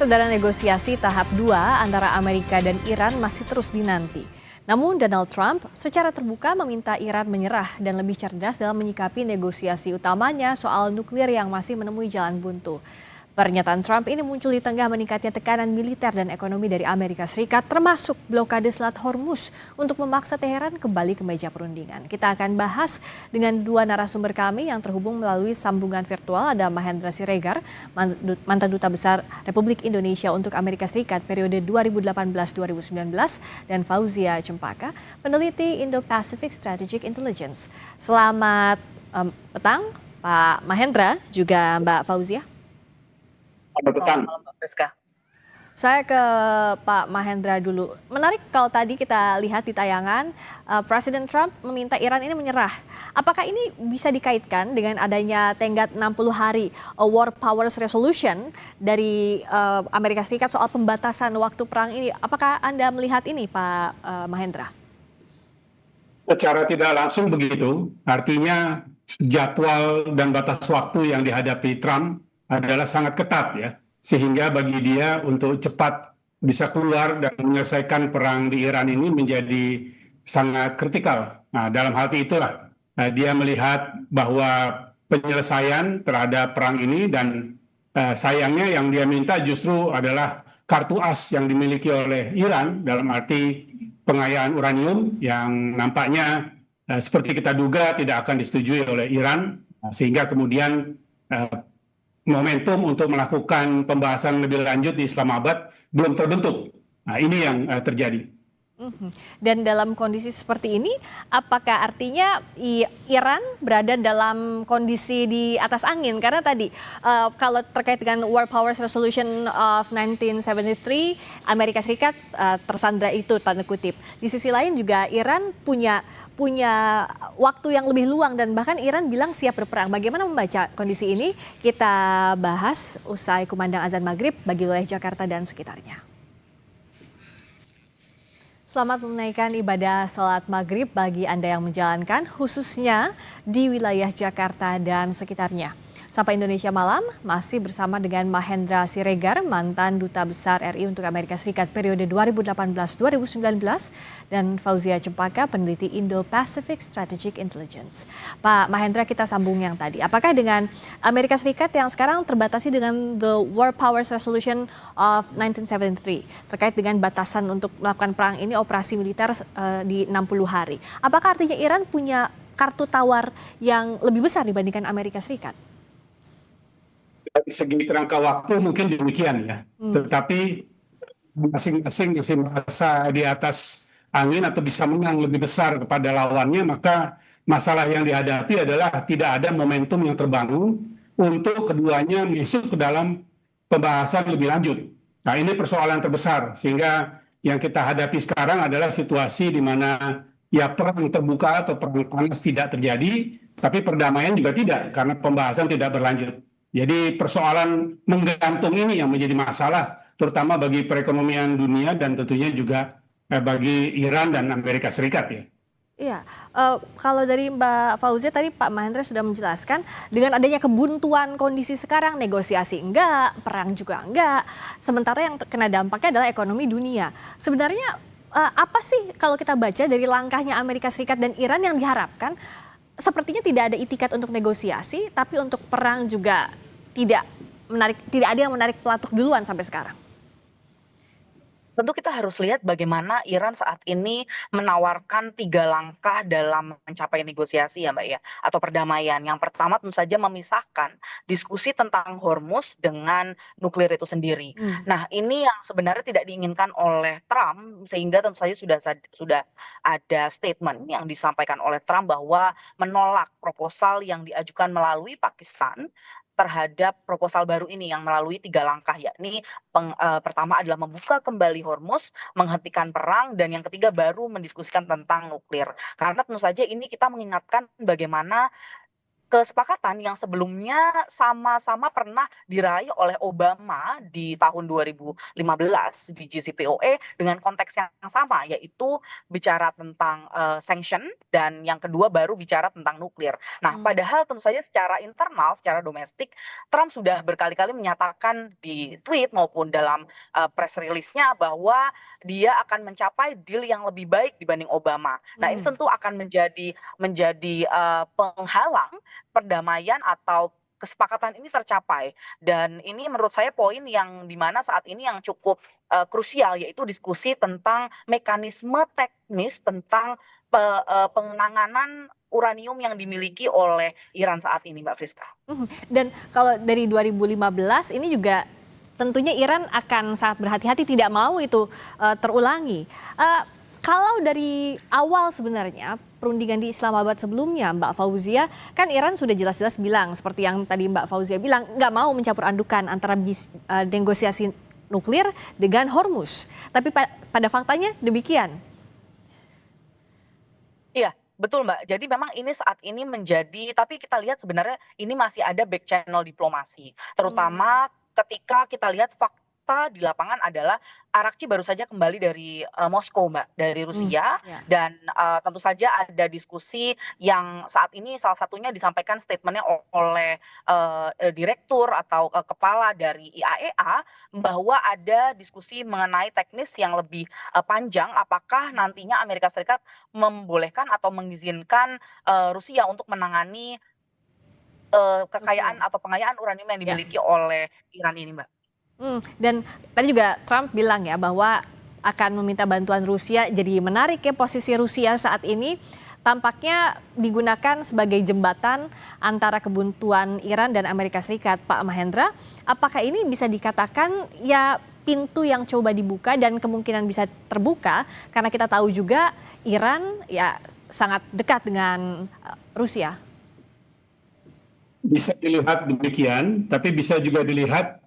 Saudara, negosiasi tahap 2 antara Amerika dan Iran masih terus dinanti. Namun Donald Trump secara terbuka meminta Iran menyerah dan lebih cerdas dalam menyikapi negosiasi utamanya soal nuklir yang masih menemui jalan buntu. Pernyataan Trump ini muncul di tengah meningkatnya tekanan militer dan ekonomi dari Amerika Serikat, termasuk blokade Selat Hormuz untuk memaksa Teheran kembali ke meja perundingan. Kita akan bahas dengan dua narasumber kami yang terhubung melalui sambungan virtual. Ada Mahendra Siregar, mantan Duta Besar Republik Indonesia untuk Amerika Serikat periode 2018-2019, dan Fauzia Cempaka, peneliti Indo-Pacific Strategic Intelligence. Selamat petang, Pak Mahendra, juga Mbak Fauzia. Selamat petang. Mbak Friska. Saya ke Pak Mahendra dulu. Menarik kalau tadi kita lihat di tayangan, Presiden Trump meminta Iran ini menyerah. Apakah ini bisa dikaitkan dengan adanya tenggat 60 hari War Powers Resolution dari Amerika Serikat soal pembatasan waktu perang ini? Apakah Anda melihat ini, Pak Mahendra? Secara tidak langsung begitu, artinya jadwal dan batas waktu yang dihadapi Trump adalah sangat ketat ya, sehingga bagi dia untuk cepat bisa keluar dan menyelesaikan perang di Iran ini menjadi sangat kritikal. Nah, dalam hal itulah dia melihat bahwa penyelesaian terhadap perang ini dan sayangnya yang dia minta justru adalah kartu as yang dimiliki oleh Iran, dalam arti pengayaan uranium yang nampaknya seperti kita duga tidak akan disetujui oleh Iran, sehingga kemudian momentum untuk melakukan pembahasan lebih lanjut di Islamabad belum terbentuk. Nah, ini yang terjadi. Dan dalam kondisi seperti ini, apakah artinya Iran berada dalam kondisi di atas angin? Karena tadi kalau terkait dengan War Powers Resolution of 1973, Amerika Serikat tersandra itu, tanda kutip. Di sisi lain juga Iran punya waktu yang lebih luang dan bahkan Iran bilang siap berperang. Bagaimana membaca kondisi ini? Kita bahas usai kumandang azan maghrib bagi wilayah Jakarta dan sekitarnya. Selamat menunaikan ibadah sholat maghrib bagi Anda yang menjalankan, khususnya di wilayah Jakarta dan sekitarnya. Sapa Indonesia Malam masih bersama dengan Mahendra Siregar, mantan Duta Besar RI untuk Amerika Serikat periode 2018-2019, dan Fauzia Cempaka, peneliti Indo-Pacific Strategic Intelligence. Pak Mahendra, kita sambung yang tadi. Apakah dengan Amerika Serikat yang sekarang terbatasi dengan the War Powers Resolution of 1973 terkait dengan batasan untuk melakukan perang ini, operasi militer di 60 hari. Apakah artinya Iran punya kartu tawar yang lebih besar dibandingkan Amerika Serikat? Dari segi kerangka waktu mungkin demikian ya, tetapi masing-masing masih merasa di atas angin atau bisa menang lebih besar kepada lawannya, maka masalah yang dihadapi adalah tidak ada momentum yang terbangun untuk keduanya masuk ke dalam pembahasan lebih lanjut. Nah, ini persoalan terbesar, sehingga yang kita hadapi sekarang adalah situasi di mana ya perang terbuka atau perang panas tidak terjadi, tapi perdamaian juga tidak karena pembahasan tidak berlanjut. Jadi persoalan menggantung ini yang menjadi masalah, terutama bagi perekonomian dunia dan tentunya juga bagi Iran dan Amerika Serikat ya. Iya, kalau dari Mbak Fauzia tadi Pak Mahendra sudah menjelaskan, dengan adanya kebuntuan kondisi sekarang, negosiasi enggak, perang juga enggak, sementara yang kena dampaknya adalah ekonomi dunia. Sebenarnya apa sih kalau kita baca dari langkahnya Amerika Serikat dan Iran yang diharapkan? Sepertinya tidak ada itikat untuk negosiasi, tapi untuk perang juga tidak ada yang menarik pelatuk duluan sampai sekarang. Tentu kita harus lihat bagaimana Iran saat ini menawarkan 3 langkah dalam mencapai negosiasi ya Mbak ya, atau perdamaian. Yang pertama tentu saja memisahkan diskusi tentang Hormuz dengan nuklir itu sendiri. Nah, ini yang sebenarnya tidak diinginkan oleh Trump, sehingga tentu saja sudah ada statement yang disampaikan oleh Trump bahwa menolak proposal yang diajukan melalui Pakistan terhadap proposal baru ini yang melalui 3 langkah, yakni pertama adalah membuka kembali Hormuz, menghentikan perang, dan yang ketiga baru mendiskusikan tentang nuklir. Karena tentu saja ini kita mengingatkan bagaimana kesepakatan yang sebelumnya sama-sama pernah diraih oleh Obama di tahun 2015 di JCPOA dengan konteks yang sama, yaitu bicara tentang sanction dan yang kedua baru bicara tentang nuklir. Nah, Hmm. padahal tentu saja secara internal, secara domestik, Trump sudah berkali-kali menyatakan di tweet maupun dalam press release-nya bahwa dia akan mencapai deal yang lebih baik dibanding Obama. Nah, ini Hmm. tentu akan menjadi penghalang perdamaian atau kesepakatan ini tercapai. Dan ini menurut saya poin yang dimana saat ini yang cukup krusial, yaitu diskusi tentang mekanisme teknis tentang pengenangan uranium yang dimiliki oleh Iran saat ini, Mbak Friska. Dan kalau dari 2015 ini juga tentunya Iran akan sangat berhati-hati tidak mau itu terulangi. Eh, Kalau dari awal sebenarnya perundingan di Islamabad sebelumnya, Mbak Fauzia, kan Iran sudah jelas-jelas bilang seperti yang tadi Mbak Fauzia bilang nggak mau mencampur adukan antara negosiasi nuklir dengan Hormuz. Tapi pada faktanya demikian. Iya, betul Mbak. Jadi memang ini saat ini menjadi, tapi kita lihat sebenarnya ini masih ada back channel diplomasi. Hmm. Terutama ketika kita lihat fakta di lapangan adalah Arakci baru saja kembali dari Moskow, Mbak, dari Hmm. Rusia. Ya. Dan tentu saja ada diskusi yang saat ini salah satunya disampaikan statementnya oleh direktur atau kepala dari IAEA bahwa ada diskusi mengenai teknis yang lebih panjang, apakah nantinya Amerika Serikat membolehkan atau mengizinkan Rusia untuk menangani Nuklir. kekayaan atau pengayaan uranium yang Ya. dimiliki oleh Iran ini, Mbak. Dan tadi juga Trump bilang ya bahwa akan meminta bantuan Rusia. Jadi menarik ya posisi Rusia saat ini tampaknya digunakan sebagai jembatan antara kebuntuan Iran dan Amerika Serikat. Pak Mahendra, apakah ini bisa dikatakan ya pintu yang coba dibuka dan kemungkinan bisa terbuka karena kita tahu juga Iran ya sangat dekat dengan Rusia. Bisa dilihat demikian, tapi bisa juga dilihat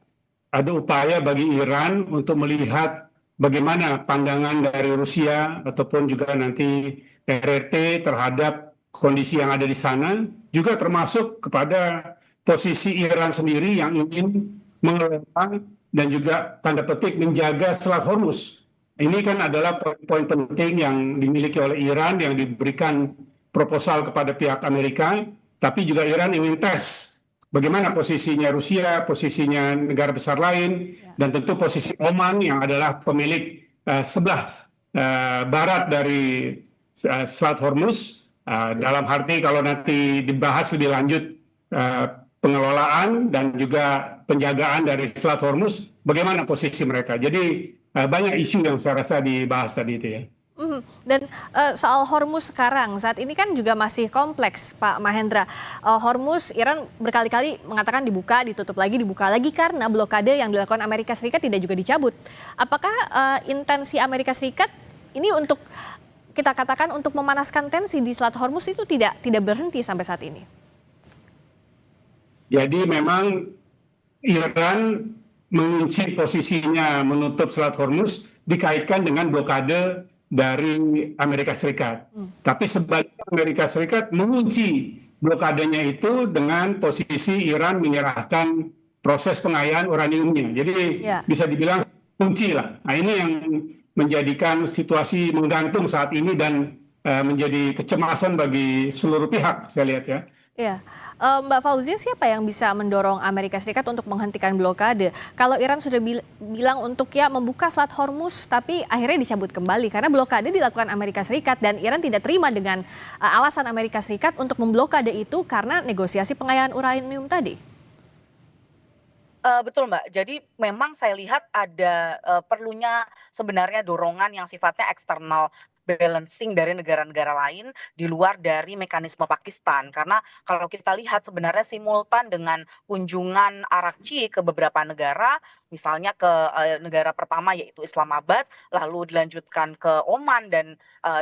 ada upaya bagi Iran untuk melihat bagaimana pandangan dari Rusia ataupun juga nanti RRT terhadap kondisi yang ada di sana, juga termasuk kepada posisi Iran sendiri yang ingin mengelola dan juga tanda petik menjaga Selat Hormuz. Ini kan adalah poin-poin penting yang dimiliki oleh Iran yang diberikan proposal kepada pihak Amerika, tapi juga Iran ingin tes bagaimana posisinya Rusia, posisinya negara besar lain, Ya. dan tentu posisi Oman yang adalah pemilik sebelah barat dari Selat Hormuz. Dalam arti kalau nanti dibahas lebih lanjut pengelolaan dan juga penjagaan dari Selat Hormuz, bagaimana posisi mereka. Jadi banyak isu yang saya rasa dibahas tadi itu ya. Dan soal Hormuz sekarang, saat ini kan juga masih kompleks, Pak Mahendra. Hormuz, Iran berkali-kali mengatakan dibuka, ditutup lagi, dibuka lagi karena blokade yang dilakukan Amerika Serikat tidak juga dicabut. Apakah intensi Amerika Serikat ini untuk kita katakan untuk memanaskan tensi di Selat Hormuz itu tidak berhenti sampai saat ini? Jadi memang Iran mengunci posisinya menutup Selat Hormuz dikaitkan dengan blokade dari Amerika Serikat. Tapi sebaliknya Amerika Serikat mengunci blokadenya itu dengan posisi Iran menyerahkan proses pengayaan uraniumnya. Jadi Ya. bisa dibilang kunci lah. Nah, ini yang menjadikan situasi menggantung saat ini dan menjadi kecemasan bagi seluruh pihak, saya lihat ya. Ya, Mbak Fauzia, siapa yang bisa mendorong Amerika Serikat untuk menghentikan blokade? Kalau Iran sudah bilang untuk ya membuka Selat Hormuz, tapi akhirnya dicabut kembali karena blokade dilakukan Amerika Serikat dan Iran tidak terima dengan alasan Amerika Serikat untuk memblokade itu karena negosiasi pengayaan uranium tadi. Betul Mbak, jadi memang saya lihat ada perlunya sebenarnya dorongan yang sifatnya eksternal balancing dari negara-negara lain di luar dari mekanisme Pakistan. Karena kalau kita lihat sebenarnya simultan dengan kunjungan Arakci ke beberapa negara, misalnya ke negara pertama yaitu Islamabad, lalu dilanjutkan ke Oman dan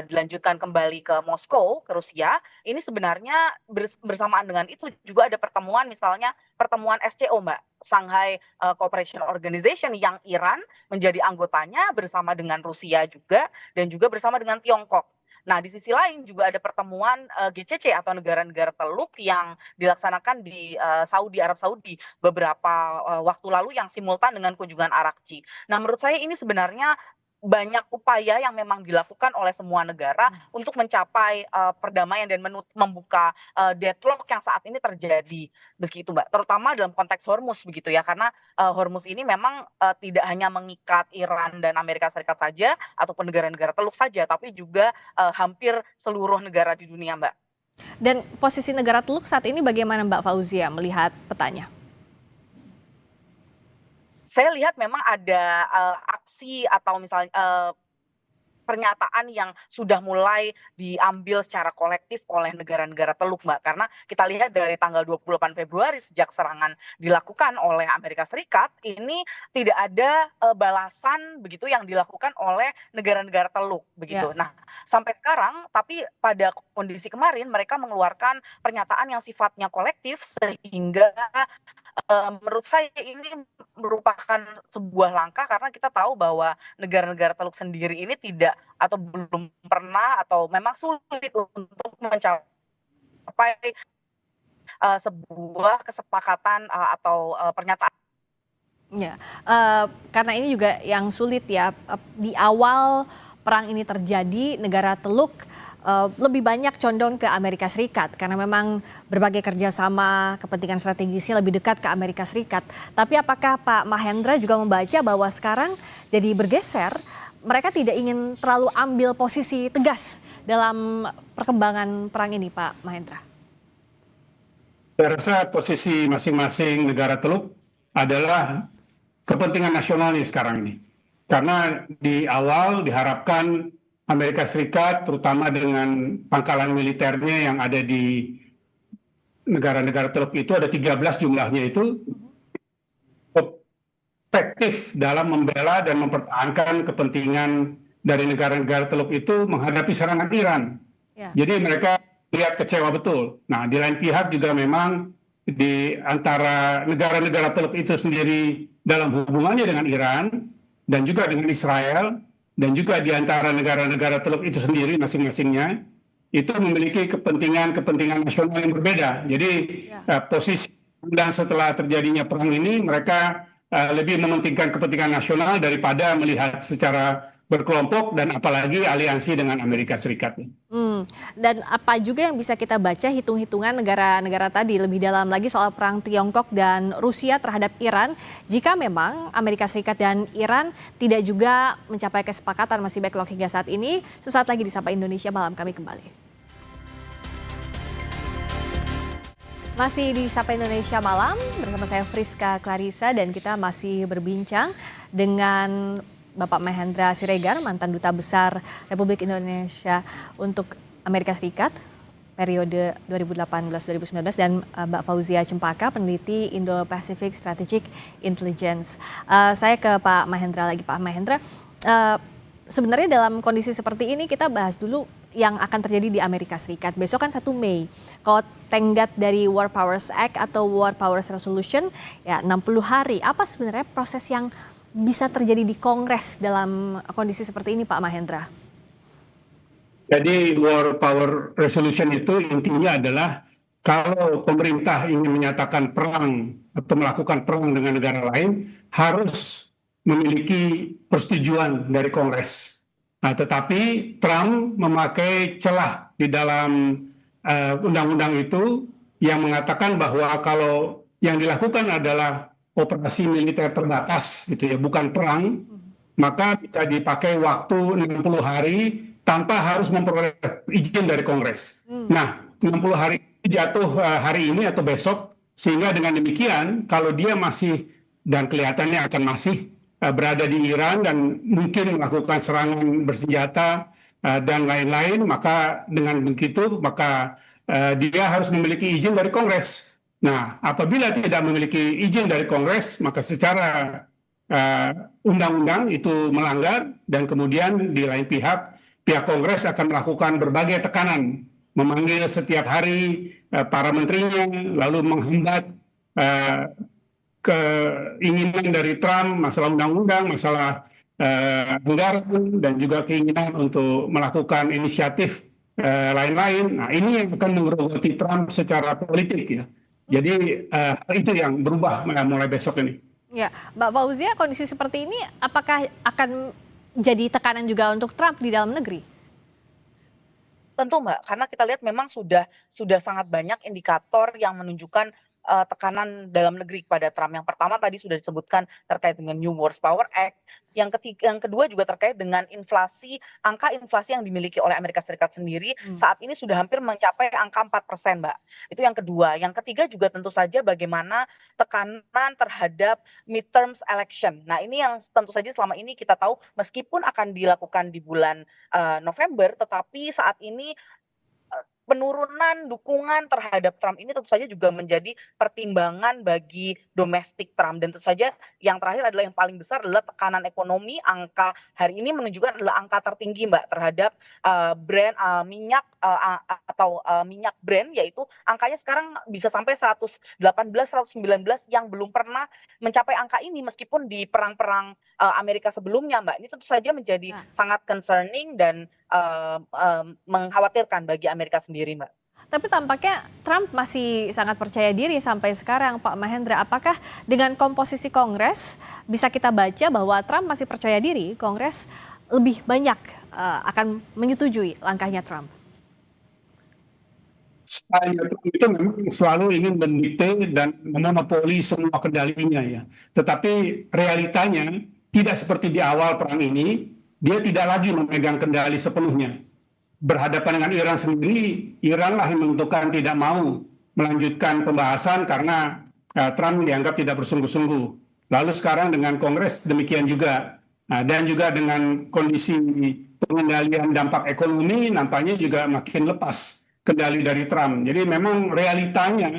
dilanjutkan kembali ke Moskow, ke Rusia, ini sebenarnya bersamaan dengan itu juga ada pertemuan misalnya pertemuan SCO Mbak, Shanghai Cooperation Organization yang Iran menjadi anggotanya bersama dengan Rusia juga dan juga bersama dengan Tiongkok. Nah, di sisi lain juga ada pertemuan GCC atau negara-negara Teluk yang dilaksanakan di Saudi Arab Saudi beberapa waktu lalu yang simultan dengan kunjungan Arakci. Nah, menurut saya ini sebenarnya banyak upaya yang memang dilakukan oleh semua negara untuk mencapai perdamaian dan membuka deadlock yang saat ini terjadi begitu, Mbak. Terutama dalam konteks Hormuz begitu ya, karena Hormuz ini memang tidak hanya mengikat Iran dan Amerika Serikat saja ataupun negara-negara Teluk saja, tapi juga hampir seluruh negara di dunia, Mbak. Dan posisi negara Teluk saat ini bagaimana Mbak Fauzia melihat petanya? Saya lihat memang ada aksi atau misalnya pernyataan yang sudah mulai diambil secara kolektif oleh negara-negara Teluk, Mbak. Karena kita lihat dari tanggal 28 Februari sejak serangan dilakukan oleh Amerika Serikat, ini tidak ada balasan begitu yang dilakukan oleh negara-negara Teluk begitu. Ya. Nah, sampai sekarang tapi pada kondisi kemarin mereka mengeluarkan pernyataan yang sifatnya kolektif sehingga menurut saya ini merupakan sebuah langkah karena kita tahu bahwa negara-negara Teluk sendiri ini tidak atau belum pernah atau memang sulit untuk mencapai sebuah kesepakatan atau pernyataan. Ya, karena ini juga yang sulit ya, di awal perang ini terjadi negara Teluk lebih banyak condong ke Amerika Serikat karena memang berbagai kerjasama kepentingan strategisnya lebih dekat ke Amerika Serikat. Tapi apakah Pak Mahendra juga membaca bahwa sekarang jadi bergeser, mereka tidak ingin terlalu ambil posisi tegas dalam perkembangan perang ini, Pak Mahendra? Saya rasa posisi masing-masing negara Teluk adalah kepentingan nasionalnya sekarang ini. Karena di awal diharapkan Amerika Serikat, terutama dengan pangkalan militernya yang ada di negara-negara Teluk itu, ada 13 jumlahnya itu, efektif dalam membela dan mempertahankan kepentingan dari negara-negara Teluk itu menghadapi serangan Iran. Ya. Jadi mereka lihat kecewa betul. Nah, di lain pihak juga memang di antara negara-negara Teluk itu sendiri dalam hubungannya dengan Iran dan juga dengan Israel dan juga di antara negara-negara Teluk itu sendiri masing-masingnya itu memiliki kepentingan nasional yang berbeda. Jadi posisi dan setelah terjadinya perang ini mereka lebih mementingkan kepentingan nasional daripada melihat secara berkelompok dan apalagi aliansi dengan Amerika Serikat. Dan apa juga yang bisa kita baca hitung-hitungan negara-negara tadi lebih dalam lagi soal perang Tiongkok dan Rusia terhadap Iran, jika memang Amerika Serikat dan Iran tidak juga mencapai kesepakatan masih backlog hingga saat ini. Sesaat lagi di Sapa Indonesia Malam kami kembali. Masih di Sapa Indonesia Malam bersama saya Friska Clarissa dan kita masih berbincang dengan Bapak Mahendra Siregar, mantan Duta Besar Republik Indonesia untuk Amerika Serikat periode 2018-2019 dan Mbak Fauzia Cempaka, peneliti Indo-Pacific Strategic Intelligence. Saya ke Pak Mahendra lagi. Pak Mahendra, sebenarnya dalam kondisi seperti ini kita bahas dulu yang akan terjadi di Amerika Serikat. Besok kan 1 Mei. Kalau tenggat dari War Powers Act atau War Powers Resolution, ya 60 hari. Apa sebenarnya proses yang bisa terjadi di Kongres dalam kondisi seperti ini, Pak Mahendra? Jadi War Power Resolution itu intinya adalah kalau pemerintah ingin menyatakan perang atau melakukan perang dengan negara lain, harus memiliki persetujuan dari Kongres. Nah, tetapi Trump memakai celah di dalam undang-undang itu yang mengatakan bahwa kalau yang dilakukan adalah operasi militer terbatas, gitu ya, bukan perang, maka bisa dipakai waktu 60 hari tanpa harus memperoleh izin dari Kongres. Nah, 60 hari jatuh hari ini atau besok, sehingga dengan demikian kalau dia masih dan kelihatannya akan masih berada di Iran dan mungkin melakukan serangan bersenjata dan lain-lain, maka dengan begitu maka dia harus memiliki izin dari Kongres. Nah, apabila tidak memiliki izin dari Kongres, maka secara undang-undang itu melanggar dan kemudian di lain pihak Kongres akan melakukan berbagai tekanan, memanggil setiap hari para menterinya, lalu menghambat keinginan dari Trump, masalah undang-undang, masalah anggaran dan juga keinginan untuk melakukan inisiatif lain-lain. Nah, ini yang akan menggerogoti Trump secara politik ya. Jadi itu yang berubah mulai besok ini. Ya, Mbak Fauzia, kondisi seperti ini apakah akan jadi tekanan juga untuk Trump di dalam negeri? Tentu Mbak, karena kita lihat memang sudah sangat banyak indikator yang menunjukkan, tekanan dalam negeri kepada Trump. Yang pertama tadi sudah disebutkan terkait dengan New World Power Act, yang kedua juga terkait dengan inflasi, angka inflasi yang dimiliki oleh Amerika Serikat sendiri Hmm. saat ini sudah hampir mencapai angka 4%, Mbak. Itu yang kedua. Yang ketiga juga tentu saja bagaimana tekanan terhadap midterms election. Nah, ini yang tentu saja selama ini kita tahu meskipun akan dilakukan di bulan November, tetapi saat ini penurunan dukungan terhadap Trump ini tentu saja juga menjadi pertimbangan bagi domestik Trump dan tentu saja yang terakhir adalah yang paling besar adalah tekanan ekonomi. Angka hari ini menunjukkan adalah angka tertinggi Mbak terhadap brand minyak atau minyak Brent, yaitu angkanya sekarang bisa sampai 118, 119 yang belum pernah mencapai angka ini meskipun di perang-perang Amerika sebelumnya Mbak. Ini tentu saja menjadi Nah, sangat concerning dan mengkhawatirkan bagi Amerika sendiri, Mbak. tapi tampaknya Trump masih sangat percaya diri sampai sekarang, Pak Mahendra. Apakah dengan komposisi Kongres bisa kita baca bahwa Trump masih percaya diri Kongres lebih banyak akan menyetujui langkahnya Trump? Stylenya Trump itu memang selalu ingin mendikte dan memonopoli semua kendalinya ya. Tetapi realitanya tidak seperti di awal perang ini, dia tidak lagi memegang kendali sepenuhnya. Berhadapan dengan Iran sendiri, Iranlah yang menentukan tidak mau melanjutkan pembahasan karena Trump dianggap tidak bersungguh-sungguh. Lalu sekarang dengan Kongres demikian juga. Nah, dan juga dengan kondisi pengendalian dampak ekonomi nampaknya juga makin lepas kendali dari Trump. Jadi memang realitanya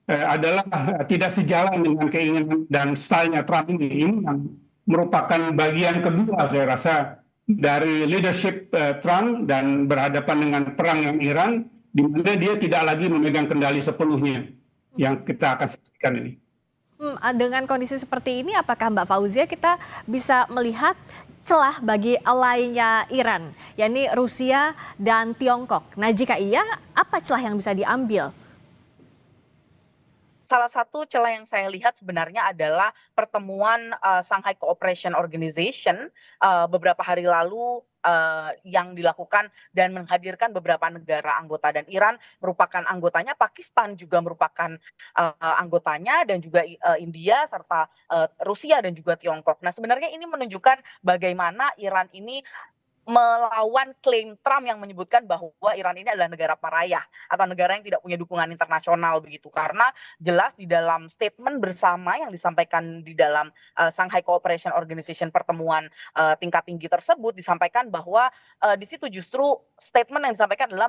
adalah tidak sejalan dengan keinginan dan stylenya Trump ini. Ini yang merupakan bagian kedua saya rasa dari leadership Trump dan berhadapan dengan perang yang Iran, di mana dia tidak lagi memegang kendali sepenuhnya yang kita akan saksikan ini. Dengan kondisi seperti ini, apakah Mbak Fauzia kita bisa melihat celah bagi alainya Iran, yakni Rusia dan Tiongkok? Nah, jika iya, apa celah yang bisa diambil? Salah satu celah yang saya lihat sebenarnya adalah pertemuan Shanghai Cooperation Organization beberapa hari lalu yang dilakukan dan menghadirkan beberapa negara anggota dan Iran merupakan anggotanya, Pakistan juga merupakan anggotanya dan juga India serta Rusia dan juga Tiongkok. Nah, sebenarnya ini menunjukkan bagaimana Iran ini melawan klaim Trump yang menyebutkan bahwa Iran ini adalah negara pariah atau negara yang tidak punya dukungan internasional begitu. Karena jelas di dalam statement bersama yang disampaikan di dalam Shanghai Cooperation Organization pertemuan tingkat tinggi tersebut disampaikan bahwa di situ justru statement yang disampaikan adalah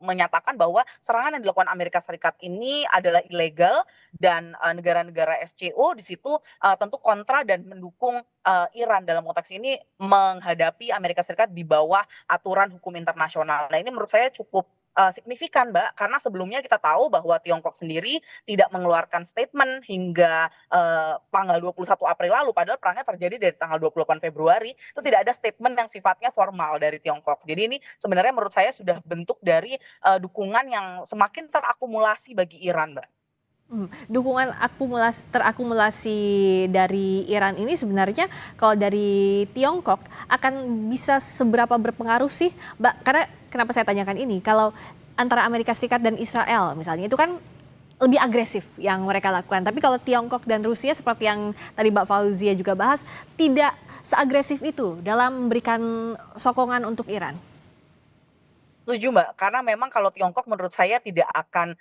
menyatakan bahwa serangan yang dilakukan Amerika Serikat ini adalah ilegal dan negara-negara SCO di situ tentu kontra dan mendukung Iran dalam konteks ini menghadapi Amerika Serikat di bawah aturan hukum internasional. Nah, ini menurut saya cukup signifikan, Mbak, karena sebelumnya kita tahu bahwa Tiongkok sendiri tidak mengeluarkan statement hingga tanggal 21 April lalu, padahal perangnya terjadi dari tanggal 28 Februari, itu tidak ada statement yang sifatnya formal dari Tiongkok. Jadi ini sebenarnya menurut saya sudah bentuk dari dukungan yang semakin terakumulasi bagi Iran, Mbak. Dukungan terakumulasi dari Iran ini sebenarnya kalau dari Tiongkok akan bisa seberapa berpengaruh sih, Mbak? Karena kenapa saya tanyakan ini? Kalau antara Amerika Serikat dan Israel misalnya itu kan lebih agresif yang mereka lakukan. Tapi kalau Tiongkok dan Rusia seperti yang tadi Mbak Fauzia juga bahas, tidak seagresif itu dalam memberikan sokongan untuk Iran. Setuju Mbak, karena memang kalau Tiongkok menurut saya tidak akan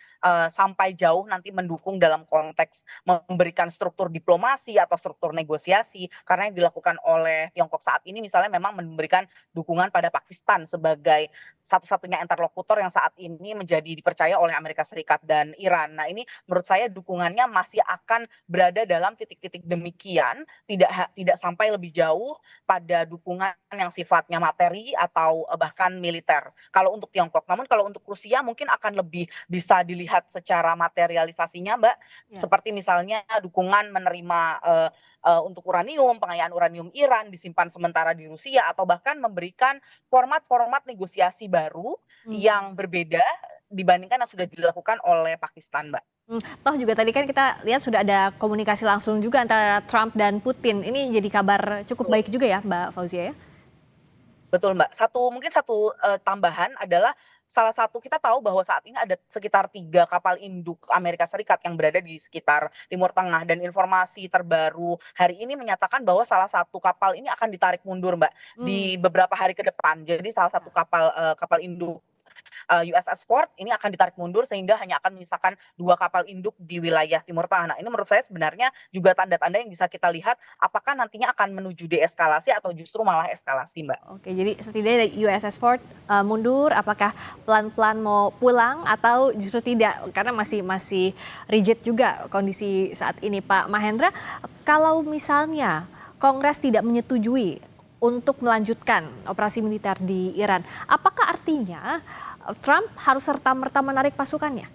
sampai jauh nanti mendukung dalam konteks memberikan struktur diplomasi atau struktur negosiasi, karena yang dilakukan oleh Tiongkok saat ini misalnya memang memberikan dukungan pada Pakistan sebagai satu-satunya interlokutor yang saat ini menjadi dipercaya oleh Amerika Serikat dan Iran. Nah, ini menurut saya dukungannya masih akan berada dalam titik-titik demikian, tidak sampai lebih jauh pada dukungan yang sifatnya materi atau bahkan militer. Kalau untuk Tiongkok. Namun kalau untuk Rusia mungkin akan lebih bisa dilihat secara materialisasinya, Mbak, Ya. seperti misalnya dukungan menerima, untuk uranium, pengayaan uranium Iran disimpan sementara di Rusia, atau bahkan memberikan format-format negosiasi baru Hmm. yang berbeda dibandingkan yang sudah dilakukan oleh Pakistan, Mbak. Toh juga tadi kan kita lihat sudah ada komunikasi langsung juga antara Trump dan Putin. Ini jadi kabar cukup Betul. baik juga ya, Mbak Fauzia ya? Betul, Mbak. Mungkin satu tambahan adalah salah satu kita tahu bahwa saat ini ada sekitar 3 kapal induk Amerika Serikat yang berada di sekitar Timur Tengah, dan informasi terbaru hari ini menyatakan bahwa salah satu kapal ini akan ditarik mundur, Mbak, Hmm. di beberapa hari ke depan. Jadi salah satu kapal induk, USS Ford ini akan ditarik mundur sehingga hanya akan menyisakan 2 kapal induk di wilayah Timur Tengah. Nah, ini menurut saya sebenarnya juga tanda-tanda yang bisa kita lihat apakah nantinya akan menuju deeskalasi atau justru malah eskalasi, Mbak. Oke, jadi setidaknya USS Ford mundur, apakah pelan-pelan mau pulang atau justru tidak? Karena masih rigid juga kondisi saat ini, Pak Mahendra. Kalau misalnya Kongres tidak menyetujui untuk melanjutkan operasi militer di Iran, apakah artinya Trump harus serta-merta menarik pasukannya?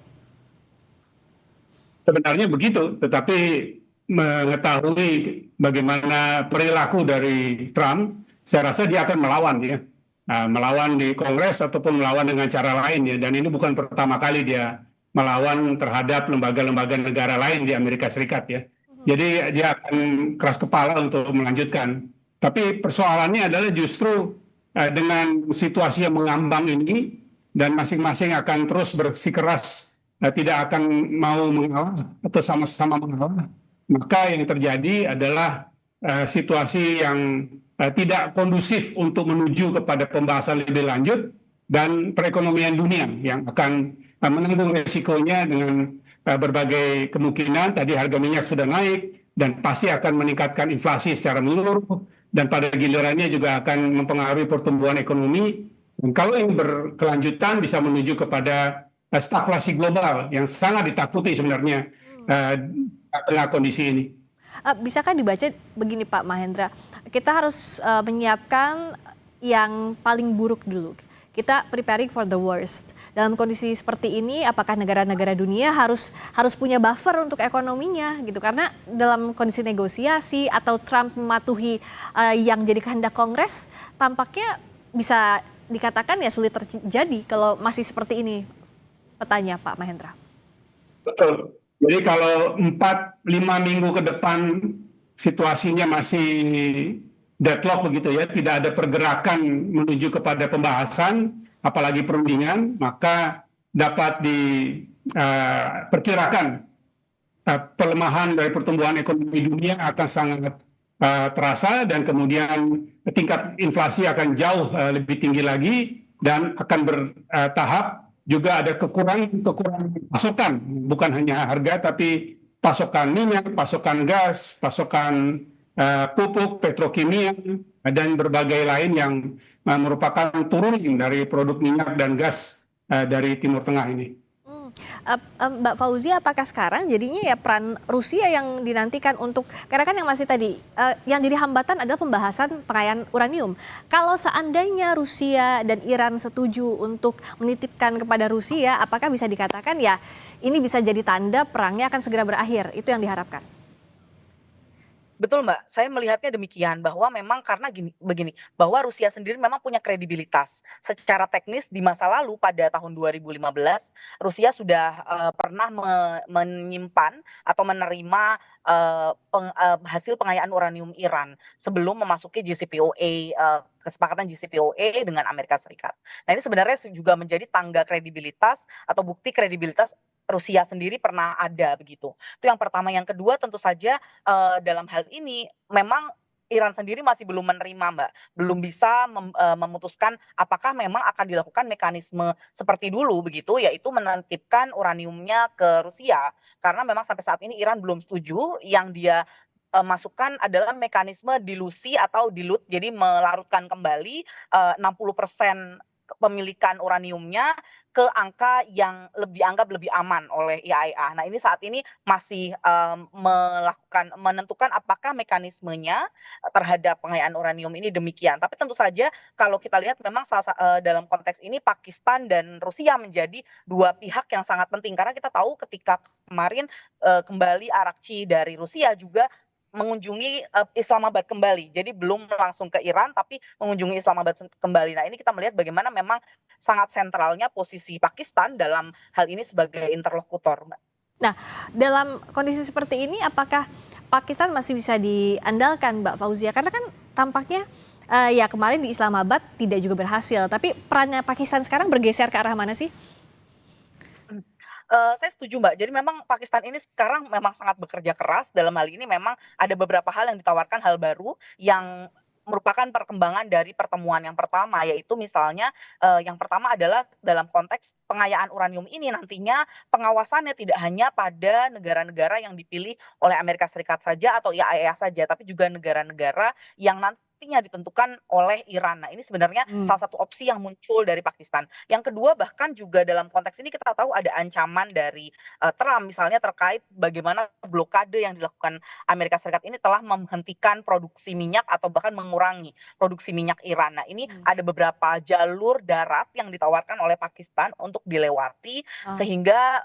Sebenarnya begitu, tetapi mengetahui bagaimana perilaku dari Trump, saya rasa dia akan melawan ya. Melawan di Kongres ataupun melawan dengan cara lain ya. Dan ini bukan pertama kali dia melawan terhadap lembaga-lembaga negara lain di Amerika Serikat ya. Jadi dia akan keras kepala untuk melanjutkan. Tapi persoalannya adalah justru dengan situasi yang mengambang ini dan masing-masing akan terus bersikeras tidak akan mau mengalah atau sama-sama mengalah, maka yang terjadi adalah situasi yang tidak kondusif untuk menuju kepada pembahasan lebih lanjut, dan perekonomian dunia yang akan menanggung resikonya dengan berbagai kemungkinan. Tadi harga minyak sudah naik dan pasti akan meningkatkan inflasi secara menyeluruh, dan pada gilirannya juga akan mempengaruhi pertumbuhan ekonomi. Dan kalau ini berkelanjutan bisa menuju kepada stagflasi global yang sangat ditakuti sebenarnya tengah kondisi ini. Bisakah dibaca begini Pak Mahendra, kita harus menyiapkan yang paling buruk dulu. Kita preparing for the worst. Dalam kondisi seperti ini, apakah negara-negara dunia harus punya buffer untuk ekonominya gitu? Karena dalam kondisi negosiasi atau Trump mematuhi yang jadi kehendak Kongres, tampaknya bisa dikatakan ya sulit terjadi kalau masih seperti ini petanya, Pak Mahendra. Betul. Jadi kalau 4-5 minggu ke depan situasinya masih deadlock begitu ya, tidak ada pergerakan menuju kepada pembahasan, apalagi perundingan, maka dapat diperkirakan pelemahan dari pertumbuhan ekonomi dunia akan sangat terasa, dan kemudian tingkat inflasi akan jauh lebih tinggi lagi, dan akan bertahap juga ada kekurangan pasokan, bukan hanya harga tapi pasokan minyak, pasokan gas, pasokan pupuk, petrokimia, dan berbagai lain yang merupakan turunan dari produk minyak dan gas dari Timur Tengah ini. Mbak Fauzia, apakah sekarang jadinya ya peran Rusia yang dinantikan untuk, karena kan yang masih tadi yang jadi hambatan adalah pembahasan pengayaan uranium. Kalau seandainya Rusia dan Iran setuju untuk menitipkan kepada Rusia, apakah bisa dikatakan ya ini bisa jadi tanda perangnya akan segera berakhir? Itu yang diharapkan. Betul, Mbak. Saya melihatnya demikian, bahwa memang karena begini, bahwa Rusia sendiri memang punya kredibilitas. Secara teknis di masa lalu pada tahun 2015, Rusia sudah pernah menyimpan atau menerima hasil pengayaan uranium Iran sebelum memasuki JCPOA, kesepakatan JCPOA dengan Amerika Serikat. Nah, ini sebenarnya juga menjadi tangga kredibilitas atau bukti kredibilitas Rusia sendiri pernah ada begitu. Itu yang pertama. Yang kedua tentu saja dalam hal ini memang Iran sendiri masih belum menerima, Mbak. Belum bisa memutuskan apakah memang akan dilakukan mekanisme seperti dulu begitu, yaitu menitipkan uraniumnya ke Rusia. Karena memang sampai saat ini Iran belum setuju. Yang dia masukkan adalah mekanisme dilusi atau dilut, jadi melarutkan kembali 60% kepemilikan uraniumnya ke angka yang dianggap lebih aman oleh IAEA. Nah, ini saat ini masih, menentukan apakah mekanismenya terhadap pengayaan uranium ini demikian. Tapi tentu saja kalau kita lihat memang dalam konteks ini Pakistan dan Rusia menjadi dua pihak yang sangat penting. Karena kita tahu ketika kemarin, kembali Arakci dari Rusia juga mengunjungi, Islamabad kembali. Jadi belum langsung ke Iran, tapi mengunjungi Islamabad kembali. Nah, ini kita melihat bagaimana memang sangat sentralnya posisi Pakistan dalam hal ini sebagai interlokutor, Mbak. Nah, dalam kondisi seperti ini apakah Pakistan masih bisa diandalkan, Mbak Fauzia? Karena kan tampaknya ya kemarin di Islamabad tidak juga berhasil, tapi perannya Pakistan sekarang bergeser ke arah mana sih? Saya setuju, Mbak. Jadi memang Pakistan ini sekarang memang sangat bekerja keras, dalam hal ini memang ada beberapa hal yang ditawarkan hal baru yang merupakan perkembangan dari pertemuan yang pertama, yaitu misalnya, yang pertama adalah dalam konteks pengayaan uranium ini nantinya pengawasannya tidak hanya pada negara-negara yang dipilih oleh Amerika Serikat saja atau IAEA saja, tapi juga negara-negara yang nantinya ditentukan oleh Iran. Nah, ini sebenarnya Hmm. salah satu opsi yang muncul dari Pakistan. Yang kedua, bahkan juga dalam konteks ini kita tahu ada ancaman dari, Trump misalnya terkait bagaimana blokade yang dilakukan Amerika Serikat ini telah menghentikan produksi minyak atau bahkan mengurangi produksi minyak Iran. Nah, ini Hmm. ada beberapa jalur darat yang ditawarkan oleh Pakistan untuk dilewati Oh. sehingga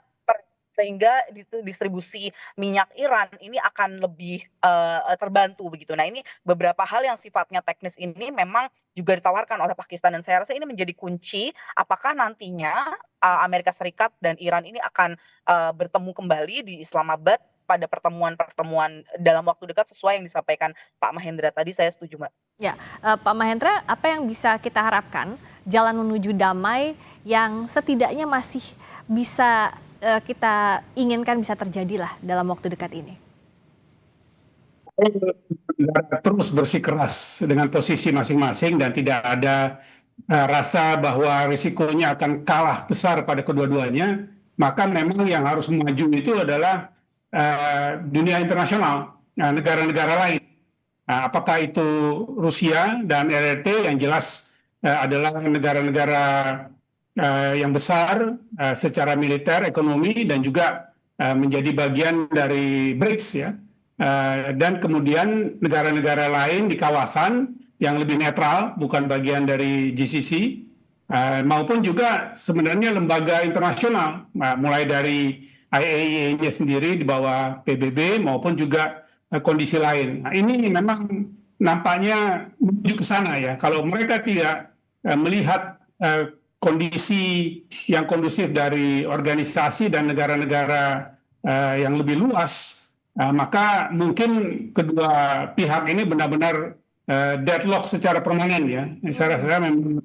distribusi minyak Iran ini akan lebih, terbantu begitu. Nah, ini beberapa hal yang sifatnya teknis ini memang juga ditawarkan oleh Pakistan dan saya rasa ini menjadi kunci apakah nantinya, Amerika Serikat dan Iran ini akan, bertemu kembali di Islamabad pada pertemuan-pertemuan dalam waktu dekat sesuai yang disampaikan Pak Mahendra tadi, saya setuju, Mbak. Ya, Pak Mahendra, apa yang bisa kita harapkan jalan menuju damai yang setidaknya masih bisa kita inginkan bisa terjadi lah dalam waktu dekat ini? Negara terus bersikeras dengan posisi masing-masing dan tidak ada rasa bahwa risikonya akan kalah besar pada kedua-duanya, maka memang yang harus maju itu adalah dunia internasional, negara-negara lain. Apakah itu Rusia dan RRT yang jelas adalah negara-negara yang besar secara militer, ekonomi, dan juga menjadi bagian dari BRICS ya. Dan kemudian negara-negara lain di kawasan yang lebih netral, bukan bagian dari GCC, maupun juga sebenarnya lembaga internasional, mulai dari IAEA-nya sendiri di bawah PBB maupun juga kondisi lain. Nah, ini memang nampaknya menuju ke sana ya. Kalau mereka tidak melihat kondisi yang kondusif dari organisasi dan negara-negara yang lebih luas, maka mungkin kedua pihak ini benar-benar deadlock secara permanen ya. Saya rasa memang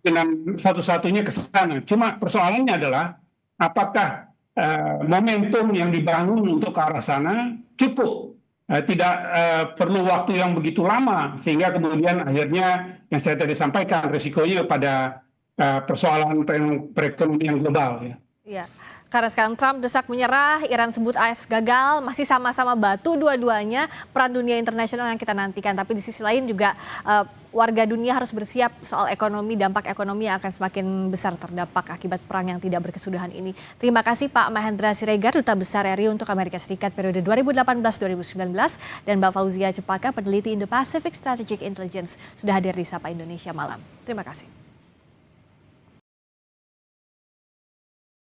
dengan satu-satunya ke sana. Cuma persoalannya adalah apakah momentum yang dibangun untuk ke arah sana cukup, tidak perlu waktu yang begitu lama sehingga kemudian akhirnya yang saya tadi sampaikan risikonya pada persoalan perekonomian global ya. Ya, karena sekarang Trump desak menyerah, Iran sebut AS gagal, masih sama-sama batu dua-duanya, peran dunia internasional yang kita nantikan. Tapi di sisi lain juga warga dunia harus bersiap soal ekonomi, dampak ekonomi yang akan semakin besar terdampak akibat perang yang tidak berkesudahan ini. Terima kasih Pak Mahendra Siregar, Duta Besar RI untuk Amerika Serikat periode 2018-2019, dan Mbak Fauzia Cepaka, peneliti Indo-Pacific Strategic Intelligence, sudah hadir di Sapa Indonesia Malam. Terima kasih.